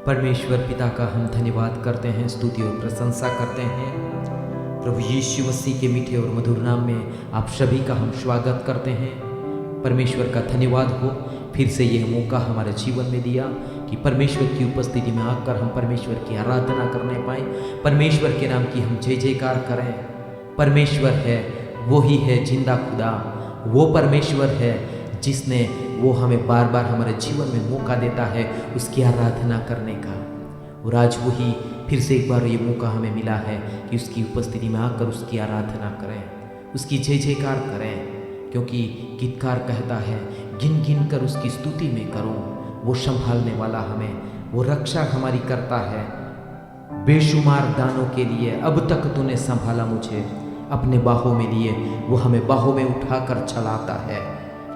परमेश्वर पिता का हम धन्यवाद करते हैं, स्तुति और प्रशंसा करते हैं। प्रभु यीशु मसीह के मीठे और मधुर नाम में आप सभी का हम स्वागत करते हैं। परमेश्वर का धन्यवाद हो, फिर से यह मौका हमारे जीवन में दिया कि परमेश्वर की उपस्थिति में आकर हम परमेश्वर की आराधना करने पाएँ, परमेश्वर के नाम की हम जय जयकार करें। परमेश्वर है, वो ही है जिंदा खुदा, वो परमेश्वर है जिसने वो हमें बार बार हमारे जीवन में मौका देता है उसकी आराधना करने का। और आज वही फिर से एक बार ये मौका हमें मिला है कि उसकी उपस्थिति में आकर उसकी आराधना करें, उसकी जय जयकार करें, क्योंकि गीतकार कहता है गिन गिन कर उसकी स्तुति में करो। वो संभालने वाला हमें, वो रक्षा हमारी करता है। बेशुमार दानों के लिए अब तक तूने संभाला मुझे, अपने बाहों में लिए वो हमें बाहों में उठाकर चलाता है।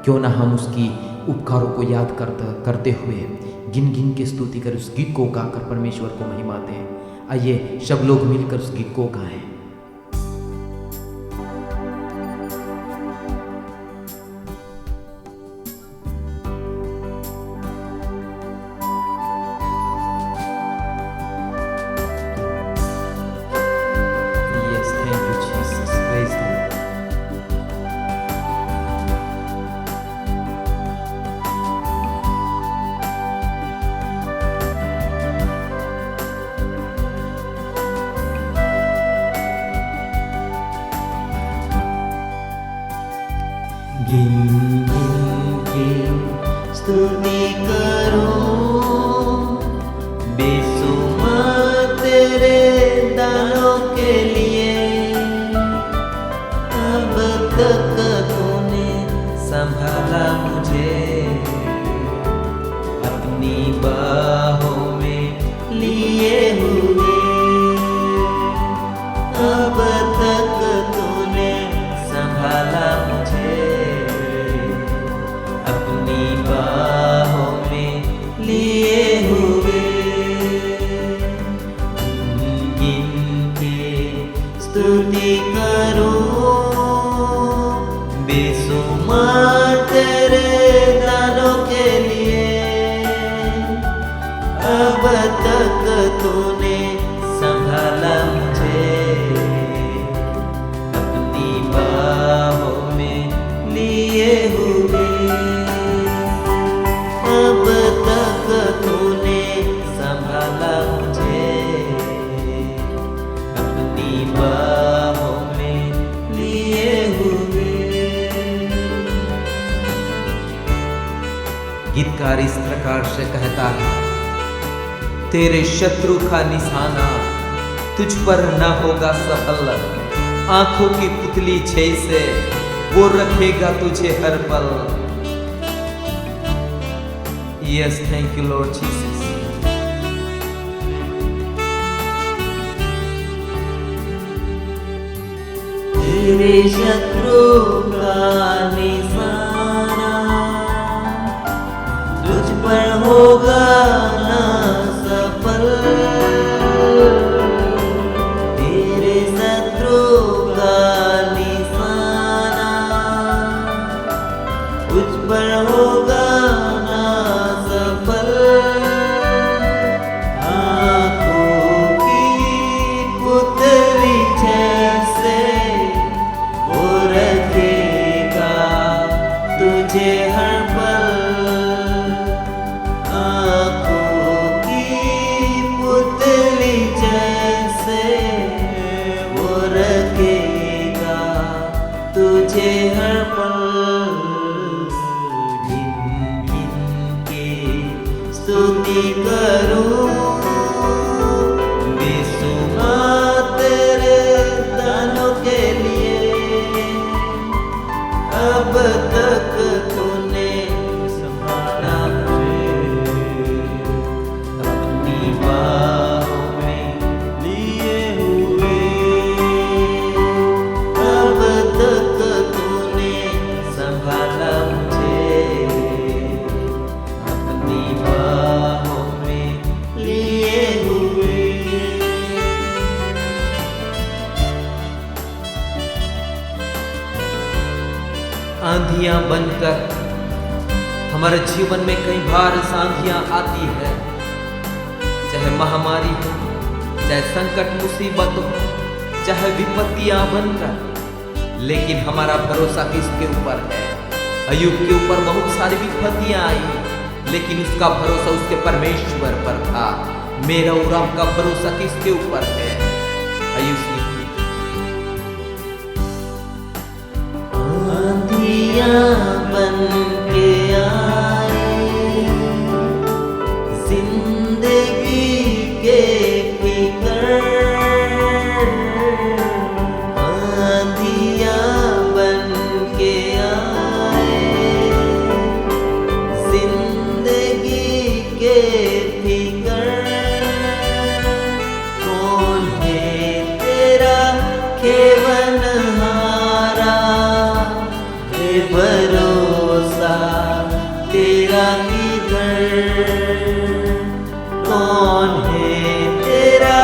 क्यों ना हम उसकी उपकारों को याद करते हुए गिन गिन के स्तुति कर उस गीत को गाकर परमेश्वर को महिमा दें। आइए सब लोग मिलकर उस गीत को गाएं। Yes, thank you Jesus. Praise the Lord. गिन गिन के स्तुति करूं, बेशुमार तेरे दानों के लिए। अब तक तूने संभाला मुझे, अपनी बाहों में लिए हुए। अब तक तूने संभाला मुझे, अपनी बाहों में लिए हुए। गिन के स्तुति करूं, बेशुमार तेरे दानों के लिए। अब तक तूने संभाला मुझे, अपनी बाहों में लिए हुए। अब तक तूने संभाला मुझे, अपनी बाहों में लिए हुए। गीतकार इस प्रकार से कहता है, तेरे शत्रु का निशाना तुझ पर न होगा सफल। आंखों की पुतली जैसे वो रखेगा तुझे हर पल। Yes, thank you Lord Jesus. तेरे शत्रु का निशाना तुझ पर होगा ना सफल। तेरे शत्रु का निशाना तुझ पर होगा ना सफल। आँखों की पुतली जैसे वो रखेगा तुझे हर पल। आँखों की पुतली जैसे वो रखेगा तुझे हर पल। गिन गिन के स्तुति करूं, बेशुमार तेरे दानों के लिए। अब तक तूने संभाला मुझे, अपनी बाहों में लिए हुए। अब तक तूने संभाला मुझे, अपनी बाहों में लिए हुए। आंधियां बनकर हमारे जीवन में कई बार आंधियां आती है, चाहे महामारी हो, चाहे संकट मुसीबत हो, चाहे विपत्तियां बनकर, लेकिन हमारा भरोसा किसके ऊपर है? अय्यूब के ऊपर बहुत सारी विपत्तियां आई, लेकिन उसका भरोसा उसके परमेश्वर पर था। मेरा और आपका भरोसा किसके ऊपर है? अय्यूब आंधियां बन के आए जिंदगी के फिकर, आंधियां बन के आए जिंदगी के फिकर, कौन है तेरा खेवनहारा, है भरोसा तेरा किधर, कौन है तेरा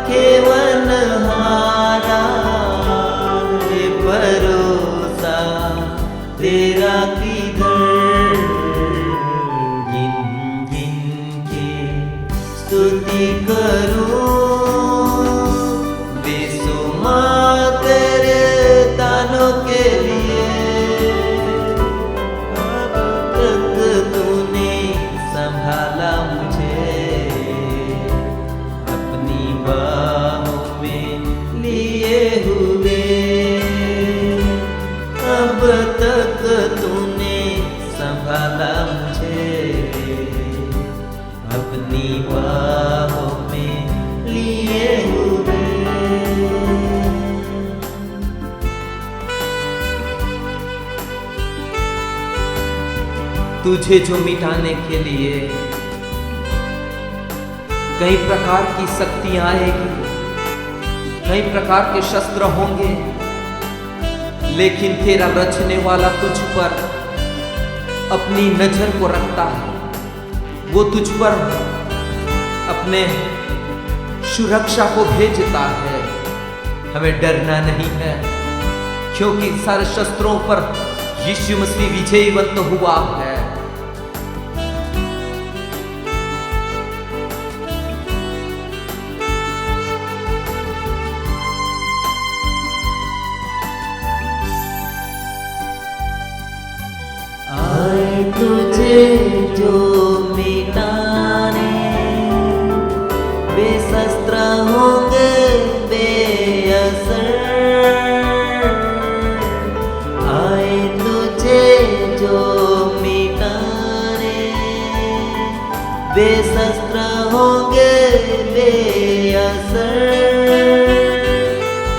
खेवनहारा, है भरोसा तेरा किधर, गिन गिन के स्तुति करूं बेसुमार तेरे दानों के लिए, अब तक तूने संभाला मुझे, अपनी बाहों में लिए हुए, अब तक तूने संभाला मुझे, अपनी बाहों में लिए हुए। तुझे जो मिटाने के लिए कई प्रकार की शक्तियां आएगी, कई प्रकार के शस्त्र होंगे, लेकिन तेरा रचने वाला तुझ पर अपनी नजर को रखता है। वो तुझ पर अपने सुरक्षा को भेजता है। हमें डरना नहीं है, क्योंकि सारे शस्त्रों पर यीशु मसीह विजयवंत हुआ है। आए तुझे जो मिटाने, बेशस्त्र होंगे बेअसर, आए तुझे जो मिटाने, बेशस्त्र होंगे बेअसर,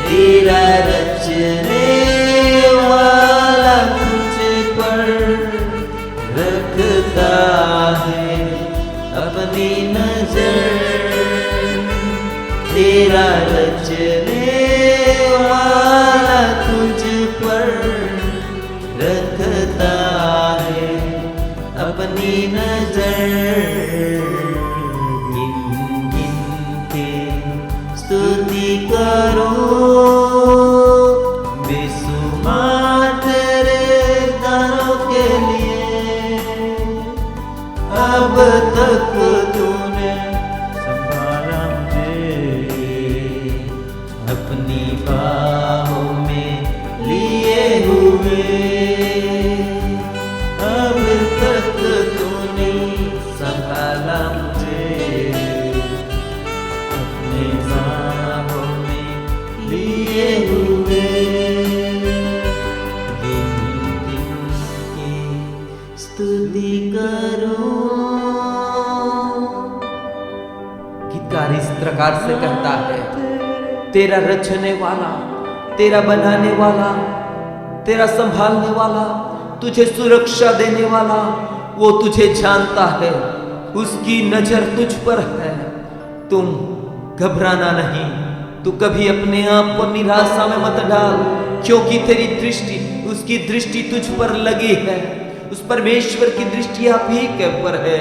तेरा रचने वाला तुझ पर रखता है अपनी नजर, तेरा रचने वाला तुझ पर रखता है अपनी नजर, गिन गिन के स्तुति करो बेसुमार तेरे दानों के लिए, अब तक तूने संभाला मुझे, अपनी बाहों में लिए हुए, अब तक तूने संभाला मुझे, अपनी बाहों में लिए हुए, गिन गिन के स्तुति करो। गीतकार इस प्रकार से कहता है, तेरा रचने वाला, तेरा बनाने वाला, तेरा संभालने वाला, तुझे सुरक्षा देने वाला, वो तुझे जानता है, उसकी नजर तुझ पर है। तुम घबराना नहीं, तू कभी अपने आप को निराशा में मत डाल, क्योंकि तेरी दृष्टि, उसकी दृष्टि तुझ पर लगी है। उस परमेश्वर की दृष्टि आप ही के ऊपर है।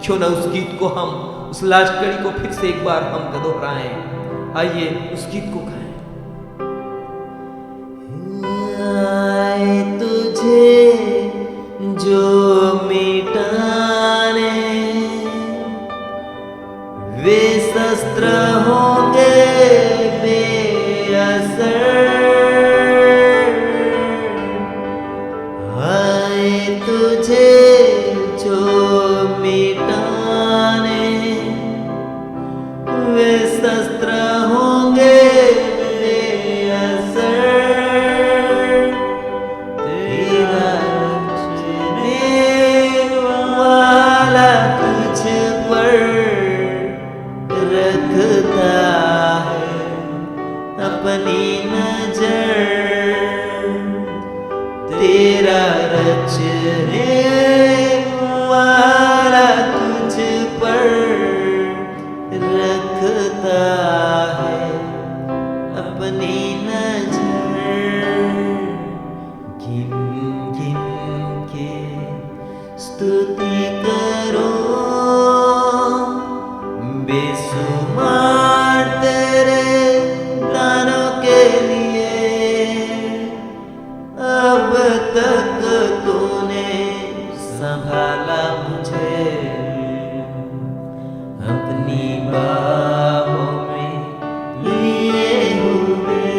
क्यों ना उस गीत को हम, उस लास्ट कड़ी को फिर से एक बार हम दोहराएं। आइए उस गीत को गाएं। आए तुझे जो मिटाने, शस्त्र होंगे बेअसर। हाय तुझे जो मिटाने वे शस्त्र होंगे बेअसर। तेरा रचने वाला तुझ पर रखता है अपनी नजर। तेरा रचने वाला तुझ पर रखता है अपनी नजर। गिन गिन के स्तुति करो बेशुमार तेरे दानों के लिए। अब तक तूने संभाला मुझे अपनी बाहों में लिए हुए।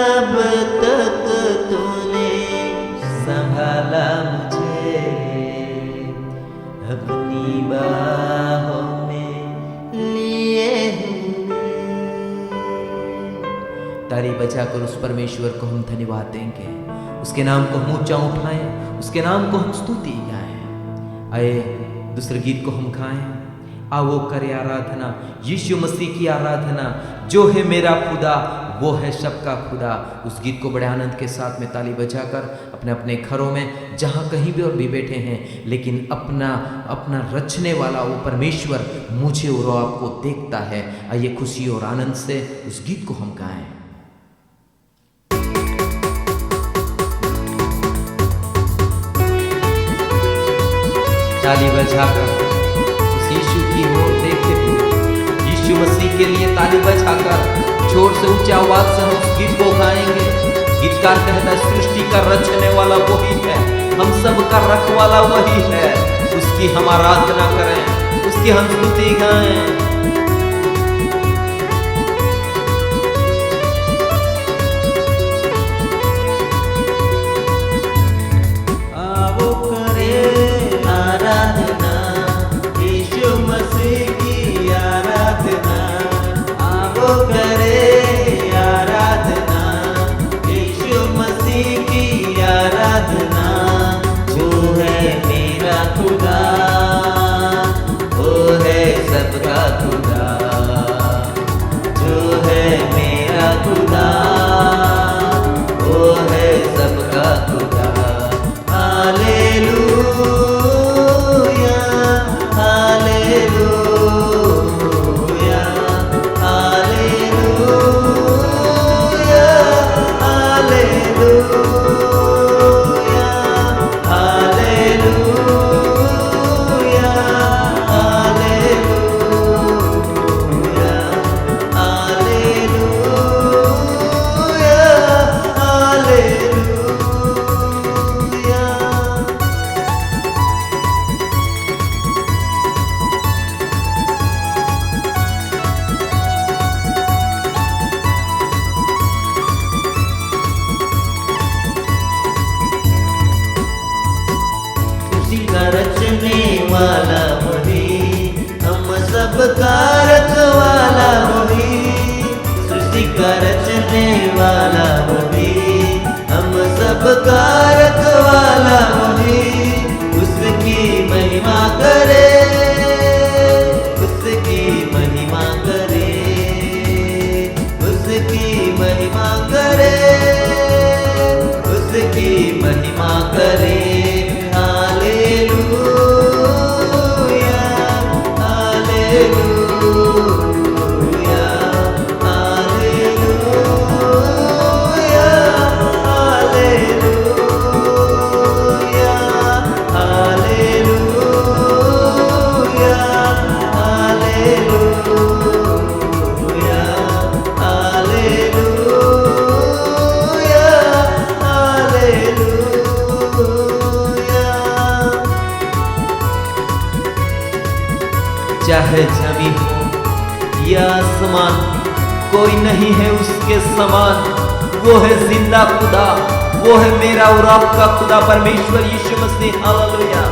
अब तक तूने संभाला मुझे अपनी बाहों में लिए हुए। ताली बजाकर उस परमेश्वर को हम धन्यवाद देंगे, उसके नाम को हम ऊंचा उठाएं, उसके नाम को हम स्तुति गाएं। आए दूसरे गीत को हम गाएं। आओ करें आराधना यीशु मसीह की आराधना। जो है मेरा खुदा वो है सबका खुदा। उस गीत को बड़े आनंद के साथ में ताली बजाकर अपने अपने घरों में जहाँ कहीं भी और भी बैठे हैं, लेकिन अपना अपना रचने वाला वो परमेश्वर मुझे और आपको देखता है। आइए खुशी और आनंद से उस गीत को हम गाएं। ताली बजाकर उस यीशु की ओर देखते हुए यीशु मसीह के लिए ताली बजाकर जोर से ऊंची आवाज से हम उस गीत को गाएंगे। गीतकार कहता है सृष्टि का रचने वाला वही है, हम सब का रखवाला वही है। उसकी हम आराधना करें, उसकी हम स्तुति गाएं। रचने वाला वही, हम सब का रखवाला वही। सृष्टि का रचने वाला वही, हम सब का रखवाला वही। उसकी महिमा करे, उसकी महिमा करे, उसकी महिमा करे, उसकी महिमा करे। चाहे जमी हो या आसमान, कोई नहीं है उसके समान। वो है जिंदा खुदा, वो है मेरा और आपका खुदा परमेश्वर यीशु मसीह। हालेलुया।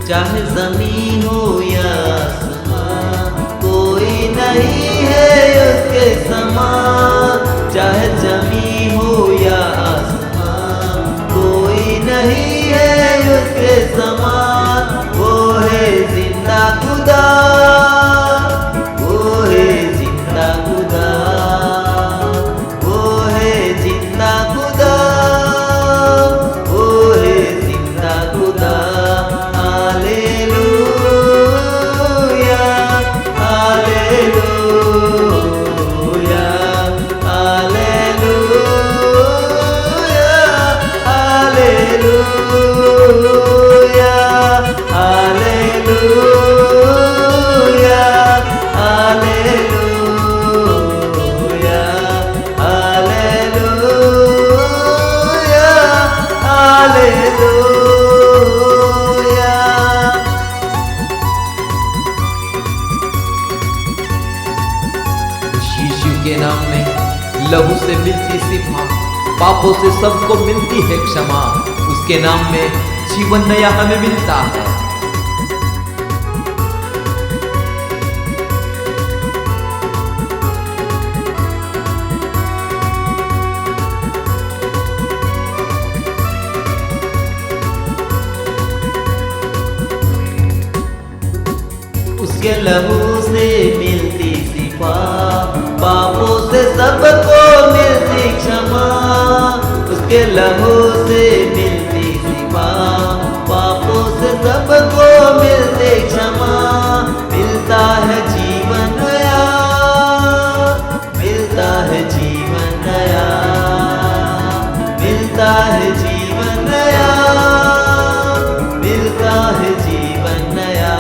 चाहे जमीन हो या आसमान, कोई नहीं है उसके समान। चाहे जमीन हो या आसमान, कोई नहीं है उसके समान। वो है जिंदा खुदा, वो है जिंदा खुदा, वो है जिंदा खुदा, वो है जिंदा खुदा। के नाम में लहू से मिलती सिफा, पापों से सबको मिलती है क्षमा। उसके नाम में जीवन नया हमें मिलता है। उसके लहू से मिलती सिफा, पापों से सबको मिलती क्षमा। उसके लहू से मिलती सिफा, पापों से सबको मिलती क्षमा। मिलता है जीवन नया, मिलता है जीवन नया, मिलता है जीवन नया, मिलता है जीवन नया।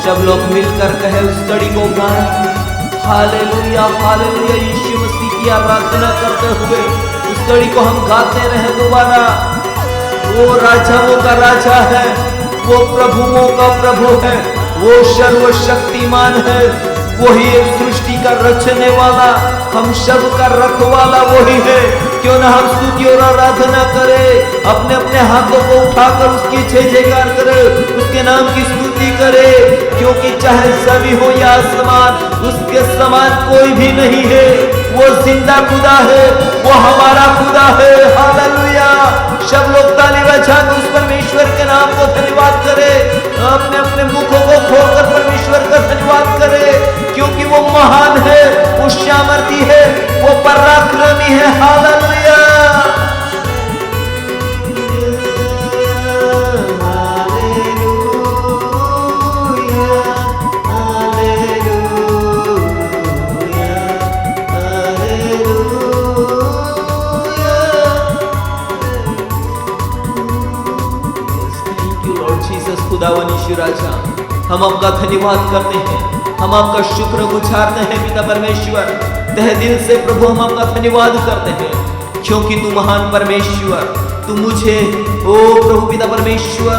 सब लोग मिलकर कहे उस कड़ी को गाएं, हालेलुया हालेलुया। यीशु मसीह की आराधना करते हुए उस कड़ी को हम गाते रहे दोबारा। वो राजाओं का राजा है, वो प्रभुओं का प्रभु है, वो सर्वशक्तिमान है। वही एक सृष्टि का रचने वाला, हम सब का रखवाला वही है। क्यों ना हम स्तुति और आराधना करें, अपने अपने हाथों को उठाकर उसकी जय जयकार करें, उसके नाम की स्तुति करें। क्योंकि चाहे सभी हो या आसमान, उसके समान कोई भी नहीं है। वो जिंदा खुदा है, वो हमारा खुदा है। हालेलुया। सब लोग ताली बजाकर उस परमेश्वर के नाम को धन्यवाद करें। अपने अपने मुखों को खोलकर परमेश्वर का धन्यवाद करें, क्योंकि वो महान है, वो सामर्थी है, वो पराक्रमी है। हालेलुया। खुदावन यीशु राजा, हम आपका धन्यवाद करते हैं, हम आपका शुक्र गुजारते हैं पिता परमेश्वर। तहे दिल से प्रभु हम आपका धन्यवाद करते हैं, क्योंकि तू महान परमेश्वर, तू मुझे ओ प्रभु पिता परमेश्वर,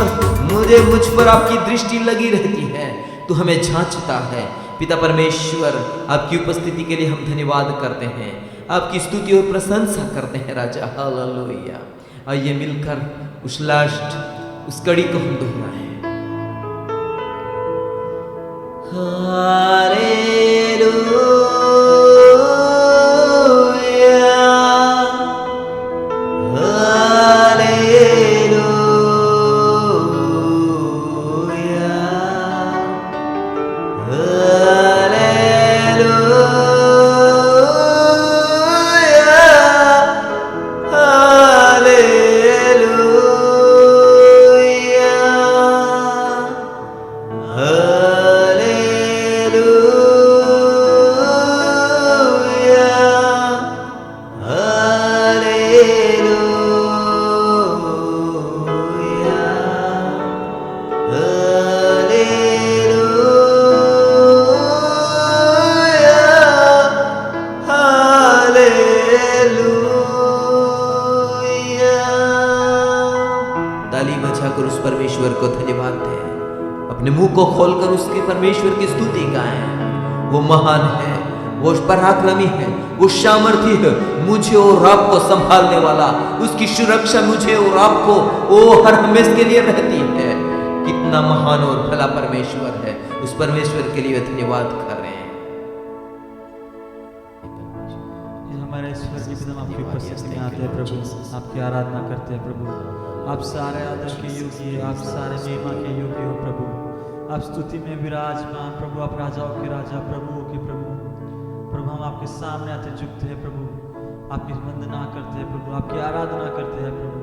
मुझ पर आपकी दृष्टि लगी रहती है, तू हमें जांचता है पिता परमेश्वर। आपकी उपस्थिति के लिए हम धन्यवाद करते हैं, आपकी स्तुति और प्रशंसा करते हैं राजा। हालेलुया। आइए मिलकर उस कड़ी को हम दोहराएं। चढ़ाकर उस परमेश्वर को धन्यवाद दें। अपने मुंह को खोलकर उसके परमेश्वर की स्तुति गाएं। वो महान है, वो पराक्रमी है, वो सामर्थी है, मुझे और आपको संभालने वाला। उसकी सुरक्षा मुझे और आपको वो हर हमेशा के लिए रहती है। कितना महान और भला परमेश्वर है। उस परमेश्वर के लिए धन्यवाद कर रहे हैं। हमारे स्वर्गीय पिता, आपकी उपस्थिति में आते हैं प्रभु, आपकी आराधना करते हैं प्रभु। आप सारे आदर के योग्य, आप सारे महिमा के योग्य हो प्रभु। आप स्तुति में विराजमान प्रभु, आप राजाओं के राजा, प्रभुओं के प्रभु। प्रभु हम आपके सामने आते झुकते हैं प्रभु, आपकी वंदना करते हैं प्रभु, आपकी आराधना करते हैं प्रभु।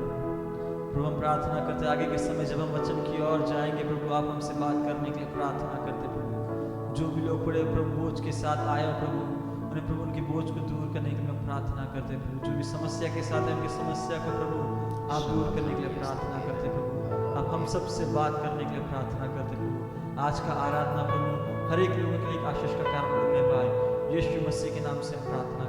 प्रभु हम प्रार्थना करते हैं आगे के समय जब हम वचन की ओर जाएंगे प्रभु, आप हमसे बात करने के लिए प्रार्थना करते हैं प्रभु। जो भी लोग बड़े प्रभु बोझ के साथ आए हो प्रभु, उन्हें प्रभु उनकी बोझ को दूर करने के लिए प्रार्थना करते हैं प्रभु। जो भी समस्या के साथ है उनकी समस्या को प्रभु आप दूर करने के लिए प्रार्थना करते हैं प्रभु। आप हम सबसे बात करने के लिए प्रार्थना करते हैं प्रभु। आज का आराधना प्रभु हर एक लोगों के लिए एक आशीष का कारण बनने पाए। यीशु मसीह के नाम से हम प्रार्थना